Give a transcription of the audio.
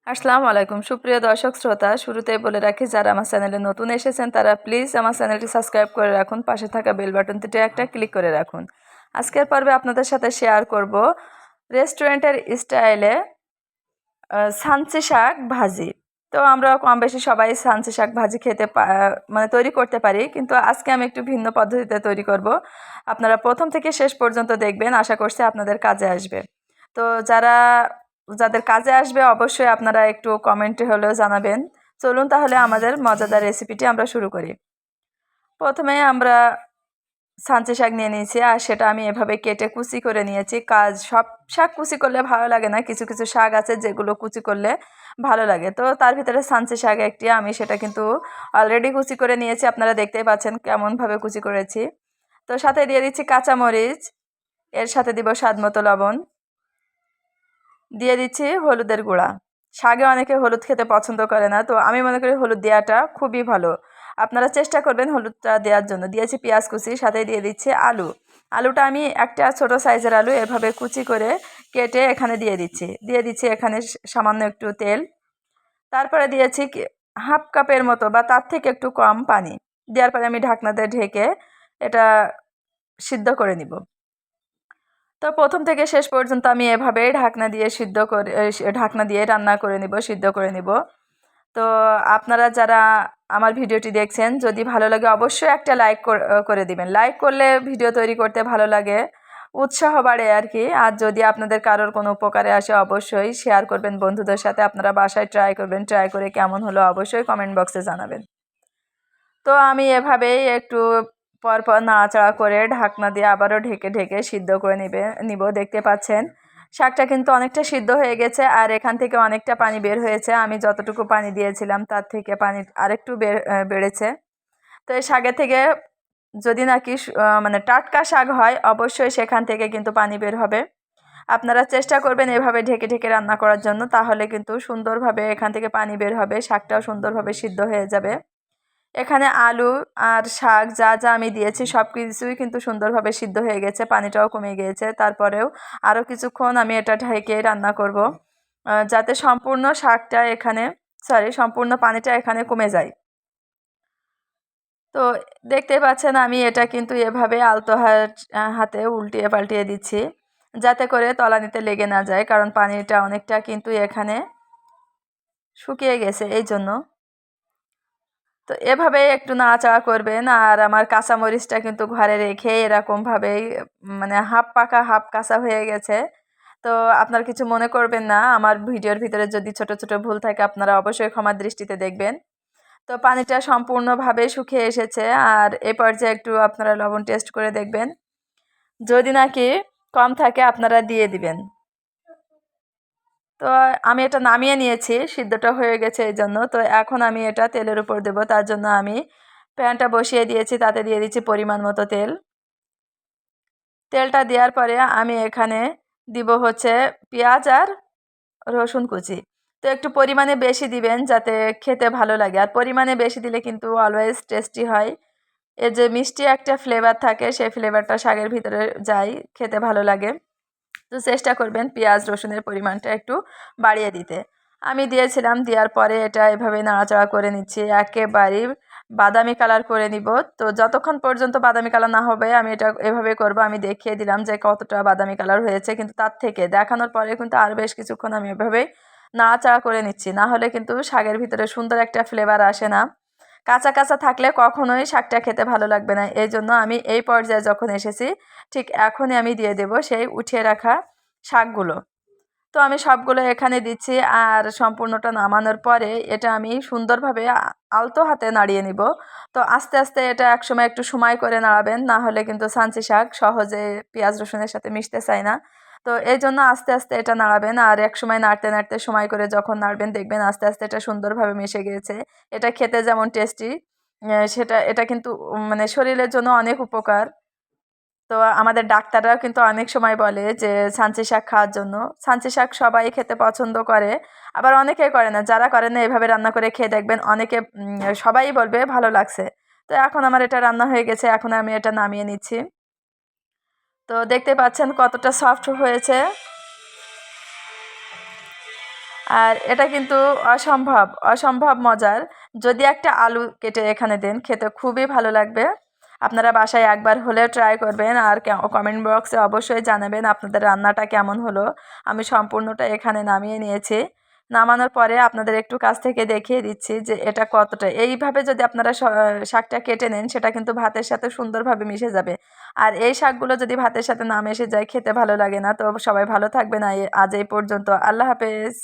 আসসালামু আলাইকুম সুপ্রিয় দর্শক শ্রোতা, শুরুতেই বলে রাখি যারা আমার চ্যানেলে নতুন এসেছেন তারা প্লিজ আমার চ্যানেলটি সাবস্ক্রাইব করে রাখুন, পাশে থাকা বেল বাটনটিতে একটা ক্লিক করে রাখুন। আজকের পর্বে আপনাদের সাথে শেয়ার করব রেস্টুরেন্টের স্টাইলে সানচি শাক ভাজি। তো আমরা কম বেশি সবাই সানচি শাক ভাজি মানে তৈরি করতে পারি, কিন্তু আজকে আমি একটু ভিন্ন পদ্ধতিতে তৈরি করব। আপনারা প্রথম থেকে শেষ পর্যন্ত দেখবেন, আশা করছি আপনাদের কাজে আসবে। তো যাদের কাজে আসবে অবশ্যই আপনারা একটু কমেন্টে হলেও জানাবেন। চলুন তাহলে আমাদের মজাদার রেসিপিটি আমরা শুরু করি। প্রথমে আমরা সানচে শাক নিয়ে নিয়েছি, আর সেটা আমি এভাবে কেটে কুচি করে নিয়েছি। সব শাক কুচি করলে ভালো লাগে না, কিছু কিছু শাক আছে যেগুলো কুচি করলে ভালো লাগে। তো তার ভিতরে সানচে শাক একটি, আমি সেটা কিন্তু অলরেডি কুচি করে নিয়েছি, আপনারা দেখতেই পাচ্ছেন কেমনভাবে কুচি করেছি। তো সাথে দিয়ে দিচ্ছি কাঁচামরিচ, এর সাথে দিব স্বাদ মতো লবণ, দিয়ে দিচ্ছি হলুদের গুঁড়া। শাকে অনেকে হলুদ খেতে পছন্দ করে না, তো আমি মনে করি হলুদ দেওয়াটা খুবই ভালো। আপনারা চেষ্টা করবেন হলুদটা দেওয়ার জন্য। দিয়েছি পেঁয়াজ কুচি, সাথে দিয়ে দিচ্ছি আলুটা আমি একটা ছোট সাইজের আলু এভাবে কুচি করে কেটে এখানে দিয়ে দিচ্ছি এখানে সামান্য একটু তেল। তারপরে দিয়েছি হাফ কাপের মতো বা তার থেকে একটু কম পানি। দেওয়ার পরে আমি ঢাকনা দিয়ে ঢেকে এটা সিদ্ধ করে নিব। তো প্রথম থেকে শেষ পর্যন্ত আমি এভাবে ঢাকনা দিয়ে রান্না করে নিব, সিদ্ধ করে নিব। তো আপনারা যারা আমার ভিডিওটি দেখছেন, যদি ভালো লাগে অবশ্যই একটা লাইক করে দিবেন। লাইক করলে ভিডিও তৈরি করতে ভালো লাগে, উৎসাহ বাড়ে আর কি। আর যদি আপনাদের কারোর কোনো উপকারে আসে অবশ্যই শেয়ার করবেন বন্ধুদের সাথে। আপনারা বাসায় ট্রাই করবেন, ট্রাই করে কেমন হলো অবশ্যই কমেন্ট বক্সে জানাবেন। তো আমি এভাবেই একটু পরপর নাড়াচাড়া করে ঢাকনা দিয়ে আবারও ঢেকে ঢেকে সিদ্ধ করে নিব। দেখতে পাচ্ছেন শাকটা কিন্তু অনেকটা সিদ্ধ হয়ে গেছে, আর এখান থেকে অনেকটা পানি বের হয়েছে। আমি যতটুকু পানি দিয়েছিলাম তার থেকে পানি আরেকটু বেড়েছে। তো এই শাকের থেকে যদি নাকি মানে টাটকা শাক হয় অবশ্যই সেখান থেকে কিন্তু পানি বের হবে। আপনারা চেষ্টা করবেন এভাবে ঢেকে ঢেকে রান্না করার জন্য, তাহলে কিন্তু সুন্দরভাবে এখান থেকে পানি বের হবে, শাকটাও সুন্দরভাবে সিদ্ধ হয়ে যাবে। এখানে আলু আর শাক যা যা আমি দিয়েছি সব কিছুই কিন্তু সুন্দরভাবে সিদ্ধ হয়ে গেছে, পানিটাও কমে গিয়েছে। তারপরেও আরও কিছুক্ষণ আমি এটা ঢেকে রান্না করব, যাতে সম্পূর্ণ পানিটা এখানে কমে যায়। তো দেখতে পাচ্ছেন আমি এটা কিন্তু এভাবে হাতে উল্টিয়ে পাল্টিয়ে দিচ্ছি, যাতে করে তলানিতে লেগে না যায়, কারণ পানিটা অনেকটা কিন্তু এখানে শুকিয়ে গেছে এই জন্য। তো এভাবে একটু নাড়াচাড়া করবেন। আর আমার কাঁচামরিচটা কিন্তু ঘরে রেখে এরকমভাবেই মানে হাফ পাকা হাফ কাঁচা হয়ে গেছে। তো আপনারা কিছু মনে করবেন না, আমার ভিডিওর ভিতরে যদি ছোট ছোট ভুল থাকে আপনারা অবশ্যই ক্ষমার দৃষ্টিতে দেখবেন। তো পানিটা সম্পূর্ণভাবে শুকিয়ে এসেছে, আর এ পর্যায়ে একটু আপনারা লবণ টেস্ট করে দেখবেন, যদি নাকি কম থাকে আপনারা দিয়ে দিবেন। তো আমি এটা নামিয়ে নিয়েছি, সিদ্ধটা হয়ে গেছে এই জন্য। তো এখন আমি এটা তেলের উপর দেবো, তার জন্য আমি প্যানটা বসিয়ে দিয়েছি, তাতে দিয়ে দিচ্ছি পরিমাণ মতো তেল। তেলটা দেওয়ার পরে আমি এখানে দিব হচ্ছে পেঁয়াজ আর রসুন কুচি। তো একটু পরিমাণে বেশি দিবেন যাতে খেতে ভালো লাগে, আর পরিমাণে বেশি দিলে কিন্তু অলওয়েজ টেস্টি হয়। এর যে মিষ্টি একটা ফ্লেভার থাকে সেই ফ্লেভারটা শাকের ভিতরে যায়, খেতে ভালো লাগে। তো চেষ্টা করবেন পেঁয়াজ রসুনের পরিমাণটা একটু বাড়িয়ে দিতে। আমি দিয়েছিলাম, দেওয়ার পরে এটা এভাবে নাড়াচাড়া করে নিচ্ছি, একেবারেই বাদামি কালার করে নিব। তো যতক্ষণ পর্যন্ত বাদামি কালার না হবে আমি এটা এভাবে করব। আমি দেখিয়ে দিলাম যে কতটা বাদামি কালার হয়েছে, কিন্তু তার থেকে দেখানোর পরে কিন্তু আর বেশ কিছুক্ষণ আমি এভাবে নাড়াচাড়া করে নিচ্ছি, না হলে কিন্তু শাকের ভিতরে সুন্দর একটা ফ্লেভার আসে না। কাঁচা কাঁচা থাকলে কখনোই শাকটা খেতে ভালো লাগবে না। এই জন্য আমি এই পর্যায়ে যখন এসেছি ঠিক এখনই আমি দিয়ে দেব সেই উঠিয়ে রাখা শাকগুলো। তো আমি সবগুলো এখানে দিচ্ছি, আর সম্পূর্ণটা নামানোর পরে এটা আমি সুন্দরভাবে আলতো হাতে নাড়িয়ে নিব। তো আস্তে আস্তে এটা একসময় একটু সময় করে নাড়াবেন, না হলে কিন্তু সানচি শাক সহজে পেঁয়াজ রসুনের সাথে মিশতে চায় না। তো এই জন্য আস্তে আস্তে এটা নাড়াবেন, আর এক সময় নাড়তে নাড়তে সময় করে যখন নাড়বেন দেখবেন আস্তে আস্তে এটা সুন্দরভাবে মিশে গিয়েছে। এটা খেতে যেমন টেস্টি, এটা কিন্তু মানে শরীরের জন্য অনেক উপকার। তো আমাদের ডাক্তাররাও কিন্তু অনেক সময় বলে যে সানচি শাক খাওয়ার জন্য। সানচি শাক সবাই খেতে পছন্দ করে, আবার অনেকে করে না। যারা করে না এভাবে রান্না করে খেয়ে দেখবেন সবাই বলবে ভালো লাগছে। তো এখন আমার এটা রান্না হয়ে গেছে, এখন আমি এটা নামিয়ে নিচ্ছি। তো দেখতে পাচ্ছেন কতটা সফট হয়েছে। আর এটা কিন্তু অসম্ভব অসম্ভব মজার। যদি একটা আলু কেটে এখানে দেন, খেতে খুবই ভালো লাগবে। আপনারা বাসায় একবার হলেও ট্রাই করবেন, আর কমেন্ট বক্সে অবশ্যই জানাবেন আপনাদের রান্নাটা কেমন হলো। আমি সম্পূর্ণটা এখানে নামিয়ে নিয়েছি। নামানোর পরে আপনাদের একটু কাছ থেকে দেখিয়ে দিচ্ছি যে এটা কতটা। এইভাবে যদি আপনারা শাকটা কেটে নেন, সেটা কিন্তু ভাতের সাথে সুন্দরভাবে মিশে যাবে। আর এই শাকগুলো যদি ভাতের সাথে না মিশে যায়, খেতে ভালো লাগে না। তো সবাই ভালো থাকবেন। আজ এই পর্যন্ত। আল্লাহ হাফেজ।